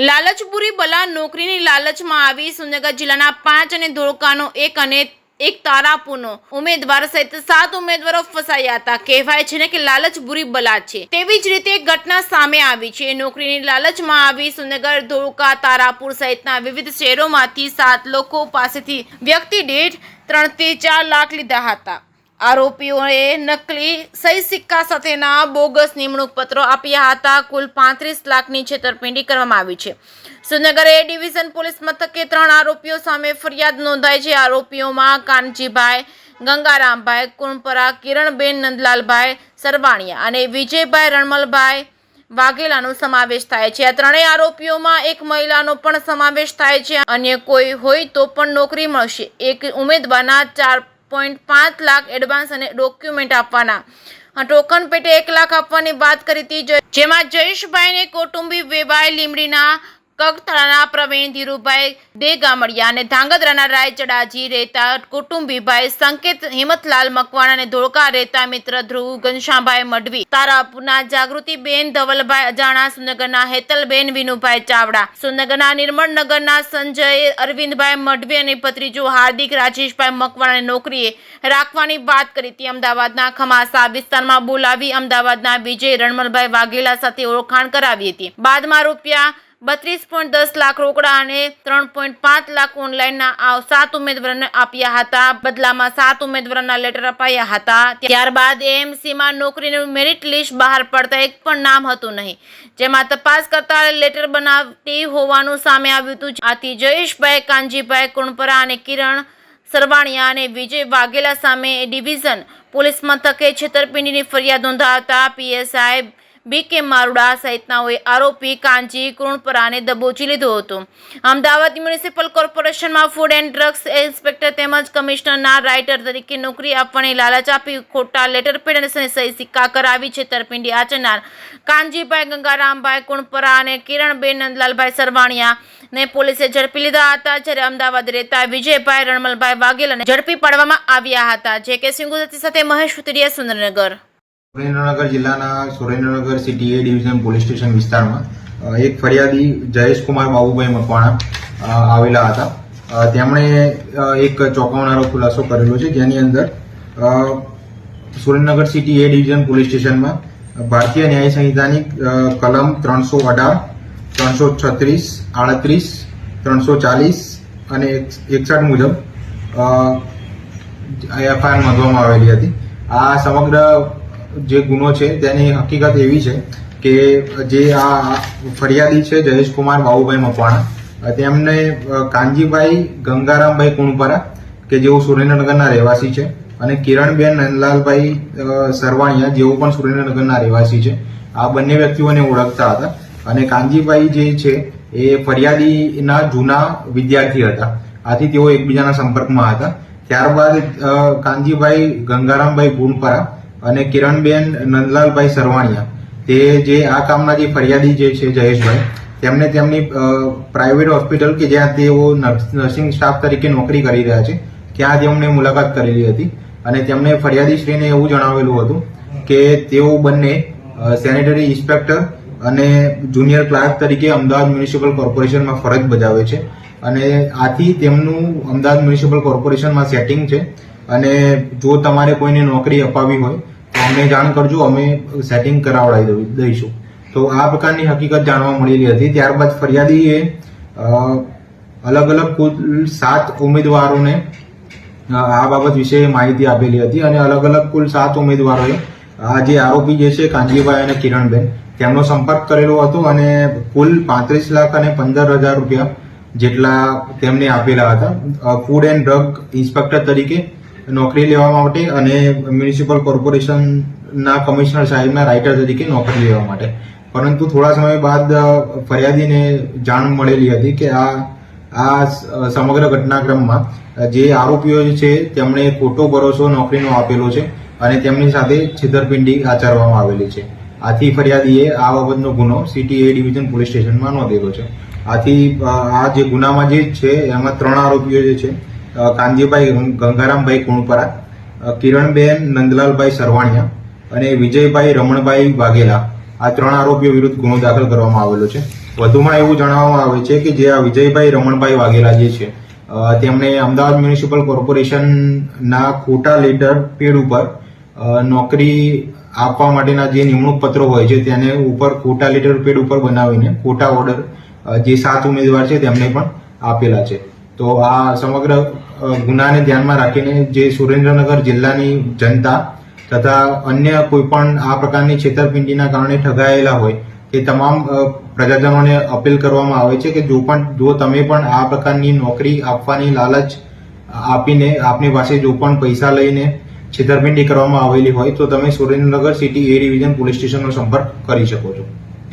લાલચપુરી બલા નોકરીની લાલચમાં આવી સુરેન્દ્રનગર જિલ્લાના 5 અને ધોળકાનો 1 અને એક તારાપુરનો ઉમેદવાર સહિત 7 ઉમેદવારો ફસાયા હતા। કહેવાય છે ને કે લાલચ બુરી બલા છે। તેવી જ રીતે ઘટના સામે આવી છે। નોકરીની લાલચમાં આવી સુરેન્દ્રનગર, ધોળકા, તારાપુર સહિતના વિવિધ શહેરોમાંથી 7 લોકો પાસેથી વ્યક્તિ દીઠ 3 થી 4 લાખ લીધા હતા। આરોપીઓએ નકલી સહી સિક્કા સાથેના બોગસ નિમણૂક પત્રો આપ્યા હતા। કુલ 35 લાખની છેતરપિંડી કરવામાં આવી છે। સુરેન્દ્રનગર એ ડિવિઝન પોલીસ મથકે 3 આરોપીઓ સામે ફરિયાદ નોંધાઈ છે। આરોપીઓમાં કાનજીભાઈ ગંગારામભાઈ કુણપરા, કિરણબેન નંદલાલભાઈ સરવાણિયા અને વિજયભાઈ રણમલભાઈ વાઘેલાનો સમાવેશ થાય છે। આ ત્રણેય આરોપીઓમાં એક મહિલાનો પણ સમાવેશ થાય છે। અન્ય કોઈ હોય તો પણ નોકરી મળશે। એક ઉમેદવારના 4.5 લાખ એડવાન્સ અને ડોક્યુમેન્ટ આપવાના, ટોકન પેટે 1 લાખ આપવાની વાત કરી હતી। જેમાં જયેશભાઈને કૌટુંબિક વેવાય લીમડીના કગથળાના પ્રવીણ ધીરુભાઈ દેગામડિયા અને ધાંગધ્રાના રાયચડાજી રહેતા કુટુંબીભાઈ સંકેત હિંમતલાલ મકવાણા અને ધોળકા રહેતા મિત્ર ધ્રુવ ઘનશ્યામભાઈ મઢવી, તારાપુરના જાગૃતિબેન ધવલભાઈ અજાણા, સુરેન્દ્રનગરના હેતલબેન વિનુભાઈ ચાવડા, સુરેન્દ્રનગરના નિર્મળનગરના સંજય અરવિંદભાઈ મઢવી અને ભત્રીજો હાર્દિક રાજેશભાઈ મકવાણાને નોકરીએ રાખવાની વાત કરી હતી। અમદાવાદના ખમાસા વિસ્તારમાં બોલાવી અમદાવાદના વિજય રણમલભાઈ વાઘેલા સાથે ઓળખાણ કરાવી હતી। બાદમાં રૂપિયા 32.10 લાખ રોકડા અને 3.5 લાખ ઓનલાઈનના 7 ઉમેદવારોને આપ્યા હતા। બદલામાં 7 ઉમેદવારોના લેટર અપાયા હતા। ત્યારબાદ એએમસીમાં નોકરીનું મેરિટ લિસ્ટ બહાર પડતા એક પણ નામ હતું નહીં, જેમાં તપાસ કરતા લેટર બનાવટી હોવાનું સામે આવ્યું હતું। આથી જયેશભાઈ કાનજીભાઈ કુણપરા અને કિરણ સરવાણિયા અને વિજય વાઘેલા સામે ડિવિઝન પોલીસ મથકે છેતરપિંડીની ફરિયાદ નોંધાવતા પીએસઆઈ બીકે મારુડા સહિતનાઓએ આરોપી કાંજી કુણપરાને દબોચી લીધો હતો। અમદાવાદ મ્યુનિસિપલ કોર્પોરેશનમાં ફૂડ એન્ડ ડ્રગ્સ ઇન્સ્પેક્ટર તેમજ કમિશનરના રાઇટર તરીકે નોકરી આપવાની લાલચ આપી ખોટા લેટર પેડ અને સહી સિક્કા કરાવી છેતરપિંડી આચરનાર કાંજીભાઈ ગંગારામભાઈ કુણપરા અને કિરણબેન નંદલાલભાઈ સરવાણિયા ને પોલીસે ઝડપી લીધા હતા। જ્યારે અમદાવાદ રહેતા વિજયભાઈ રણમલભાઈ વાઘેલાને ઝડપી પાડવામાં આવ્યા હતા। જે કે સિંગુદતી સાથે મહેશ સુતરિયા, સુરેન્દ્રનગર। સુરેન્દ્રનગર જિલ્લાના Surendranagar city A division police station વિસ્તારમાં એક ફરિયાદી જયેશકુમાર બાબુભાઈ મકવાણા આવેલા હતા। તેમણે એક ચોંકાવનારો ખુલાસો કરેલો છે, જેની અંદર Surendranagar city A division police સ્ટેશનમાં ભારતીય ન્યાય સંહિતાની કલમ 318, 336, 38, 340 અને 61 મુજબ એફઆઈઆર નોંધવામાં આવેલી હતી। આ સમગ્ર જે ગુનો છે તેની હકીકત એવી છે કે જે આ ફરિયાદી છે જયેશકુમાર બાબુભાઈ મકવાણા, તેમને કાનજીભાઈ ગંગારામભાઈ કુણપરા કે જેઓ સુરેન્દ્રનગરના રહેવાસી છે અને કિરણબેન નંદલાલભાઈ સરવાણિયા જેઓ પણ સુરેન્દ્રનગરના રહેવાસી છે, આ બંને વ્યક્તિઓને ઓળખતા હતા અને કાનજીભાઈ જે છે એ ફરિયાદીના જૂના વિદ્યાર્થી હતા। આથી તેઓ એકબીજાના સંપર્કમાં હતા। ત્યારબાદ કાનજીભાઈ ગંગારામભાઈ કુણપરા અને કિરણબેન નંદલાલભાઈ સરવાણિયા તે જે આ કામના જે ફરિયાદી જે છે જયેશભાઈ, તેમને તેમની પ્રાઇવેટ હોસ્પિટલ કે જ્યાં તેઓ નર્સિંગ સ્ટાફ તરીકે નોકરી કરી રહ્યા છે ત્યાં તેમને મુલાકાત કરેલી હતી અને તેમણે ફરિયાદીશ્રીને એવું જણાવેલું હતું કે તેઓ બંને સેનેટરી ઇન્સ્પેક્ટર અને જુનિયર ક્લાર્ક તરીકે અમદાવાદ મ્યુનિસિપલ કોર્પોરેશનમાં ફરજ બજાવે છે અને આથી તેમનું અમદાવાદ મ્યુનિસિપલ કોર્પોરેશનમાં સેટિંગ છે અને જો તમારે કોઈને નોકરી અપાવી હોય તો અમને જાણ કરજો, અમે સેટિંગ કરાવડાવી દઈશું। તો આ પ્રકારની હકીકત જાણવા મળેલી હતી। ત્યારબાદ ફરિયાદીએ અલગ અલગ કુલ 7 ઉમેદવારોને આ બાબત વિશે માહિતી આપેલી હતી અને અલગ અલગ કુલ 7 ઉમેદવારોએ આ જે આરોપી જે છે કાનજીભાઈ અને કિરણબેન તેમનો સંપર્ક કરેલો હતો અને કુલ 35 લાખ અને 15,000 રૂપિયા જેટલા તેમને આપેલા હતા ફૂડ એન્ડ ડ્રગ ઇન્સ્પેક્ટર તરીકે નોકરી લેવા માટે અને મ્યુનિસિપલ કોર્પોરેશનના કમિશનર સાહેબના રાઇટર તરીકે નોકરી લેવા માટે। પરંતુ થોડા સમય બાદ ફરિયાદીને જાણ મળેલી હતી કે આ સમગ્ર ઘટનાક્રમમાં જે આરોપીઓ છે તેમણે ખોટો ભરોસો નોકરીનો આપેલો છે અને તેમની સાથે છેતરપિંડી આચરવામાં આવેલી છે। આથી ફરિયાદીએ આ બાબતનો ગુનો સિટી એ ડિવિઝન પોલીસ સ્ટેશનમાં નોંધેલો છે। આથી આ જે ગુનામાં જે છે એમાં 3 આરોપીઓ જે છે કાનજીભાઈ ગંગારામભાઈ કુણપરા, કિરણબેન નંદલાલભાઈ સરવાણિયા અને વિજયભાઈ રમણભાઈ વાઘેલા, આ 3 આરોપીઓ વિરુદ્ધ ગુનો દાખલ કરવામાં આવેલો છે। વધુમાં એવું જણાવવામાં આવે છે કે જે આ વિજયભાઈ રમણભાઈ વાઘેલા જે છે તેમણે અમદાવાદ મ્યુનિસિપલ કોર્પોરેશનના ખોટા લેટર પેડ ઉપર નોકરી આપવા માટેના જે નિમણૂક પત્રો હોય છે તેને ઉપર ખોટા લેટર પેડ ઉપર બનાવીને ખોટા ઓર્ડર જે 7 ઉમેદવાર છે તેમને પણ આપેલા છે. તો આ સમગ્ર ગુનાને ધ્યાનમાં રાખીને જે સુરેન્દ્રનગર જિલ્લાની જનતા તથા અન્ય કોઈ પણ આ પ્રકારની છેતરપિંડીના કારણે ઠગાયેલા હોય તે તમામ પ્રજાજનોને અપીલ કરવામાં આવે છે કે જો તમે પણ આ પ્રકારની નોકરી આપવાની લાલચ આપીને આપની પાસે જો પણ પૈસા લઈને છેતરપિંડી કરવામાં આવેલી હોય તો તમે Surendranagar city A division police સ્ટેશનનો સંપર્ક કરી શકો છો.